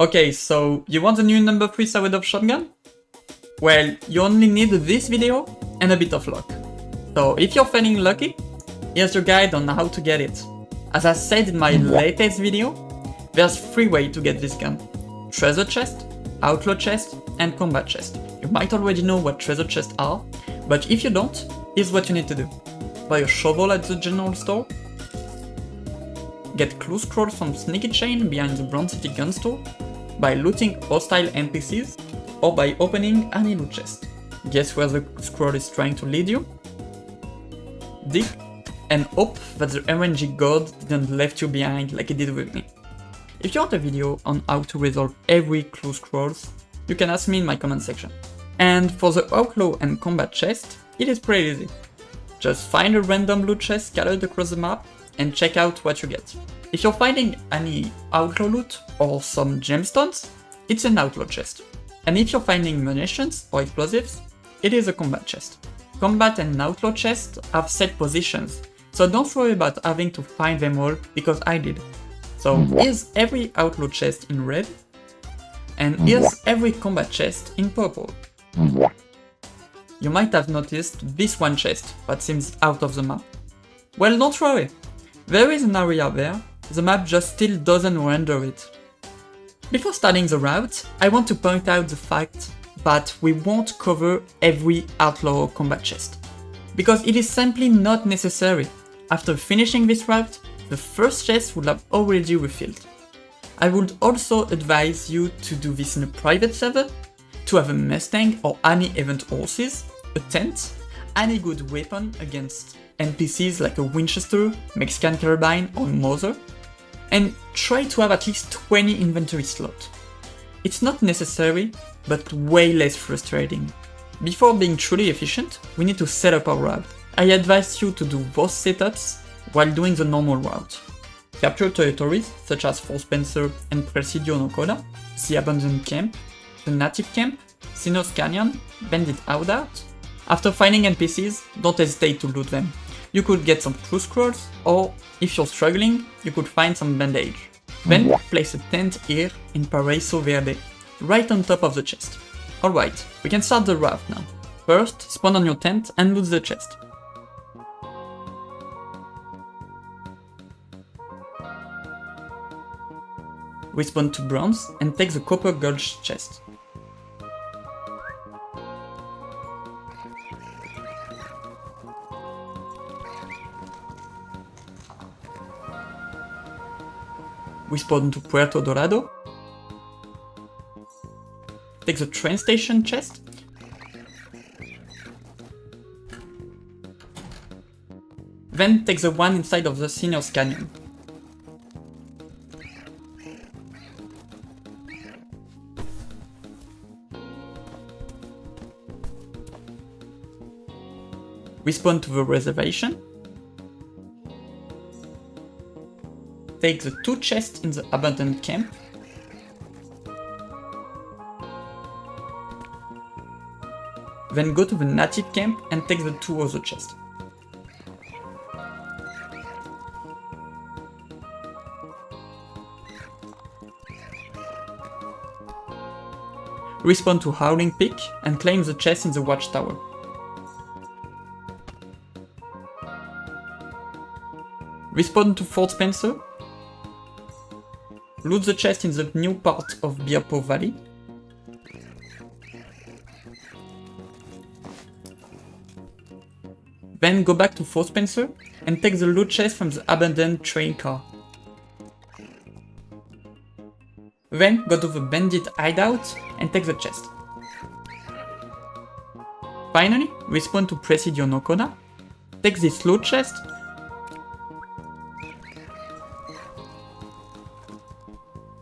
Okay, so you want the new number 3 Sawed Off shotgun? Well, you only need this video and a bit of luck. So if you're feeling lucky, here's your guide on how to get it. As I said in my latest video, there's 3 ways to get this gun. Treasure chest, outlaw chest, and combat chest. You might already know what treasure chests are, but if you don't, here's what you need to do. Buy a shovel at the general store, get clue scrolls from Sneaky Chain behind the Brown City gun store, by looting hostile NPCs, or by opening any loot chest. Guess where the scroll is trying to lead you? Dig and hope that the RNG god didn't left you behind like it did with me. If you want a video on how to resolve every clue scrolls, you can ask me in my comment section. And for the outlaw and combat chest, it is pretty easy. Just find a random loot chest scattered across the map and check out what you get. If you're finding any outlaw loot or some gemstones, it's an outlaw chest. And if you're finding munitions or explosives, it is a combat chest. Combat and outlaw chests have set positions, so don't worry about having to find them all because I did. So here's every outlaw chest in red, and here's every combat chest in purple. You might have noticed this one chest that seems out of the map. Well, don't worry. There is an area there, the map just still doesn't render it. Before starting the route, I want to point out the fact that we won't cover every outlaw combat chest, because it is simply not necessary. After finishing this route, the first chest will have already refilled. I would also advise you to do this in a private server, to have a Mustang or any event horses, a tent, any good weapon against NPCs like a Winchester, Mexican Carabine or Mauser, and try to have at least 20 inventory slots. It's not necessary, but way less frustrating. Before being truly efficient, we need to set up our route. I advise you to do both setups while doing the normal route. Capture territories such as Fort Spencer and Presidio no Coda, the abandoned camp, the native camp, Sinner's Canyon, Bandit Hideout. After finding NPCs, don't hesitate to loot them. You could get some clue scrolls, or if you're struggling, you could find some bandage. Then place a tent here in Paraíso Verde, right on top of the chest. Alright, we can start the route now. First, spawn on your tent and loot the chest. Respawn to bronze and take the copper gulch chest. Respawn to Puerto Dorado. Take the train station chest. Then take the one inside of the Sinner's Canyon. Respawn to the reservation. Take the 2 chests in the abandoned camp. Then go to the native camp and take the 2 other chests. Respawn to Howling Peak and claim the chest in the watchtower. Respawn to Fort Spencer. Loot the chest in the new part of Biapo Valley. Then go back to Fort Spencer and take the loot chest from the abandoned train car. Then go to the Bandit Hideout and take the chest. Finally, respawn to Presidio no Coda, take this loot chest,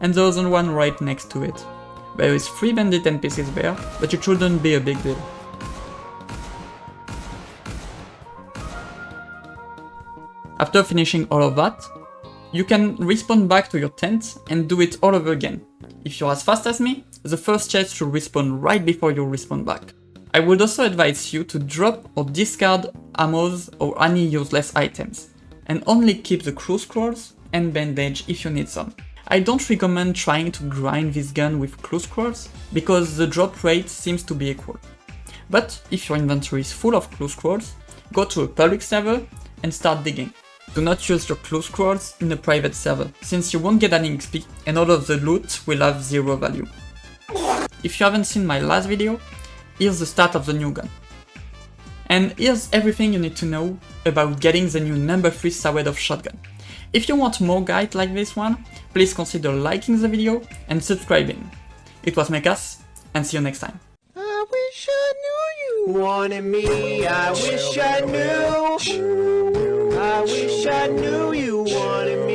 and the other one right next to it. There is 3 bandit NPCs there, but it shouldn't be a big deal. After finishing all of that, you can respawn back to your tent and do it all over again. If you're as fast as me, the first chest should respawn right before you respawn back. I would also advise you to drop or discard ammos or any useless items, and only keep the clue scrolls and bandage if you need some. I don't recommend trying to grind this gun with close quarters, because the drop rate seems to be equal. But if your inventory is full of close quarters, go to a public server and start digging. Do not use your close quarters in a private server, since you won't get any XP and all of the loot will have zero value. If you haven't seen my last video, here's the start of the new gun. And here's everything you need to know about getting the new No.3 Sawed Off shotgun. If you want more guides like this one, please consider liking the video and subscribing. It was Mekas, and see you next time. I wish I knew you wanted me. I wish I knew. I wish I knew you wanted me.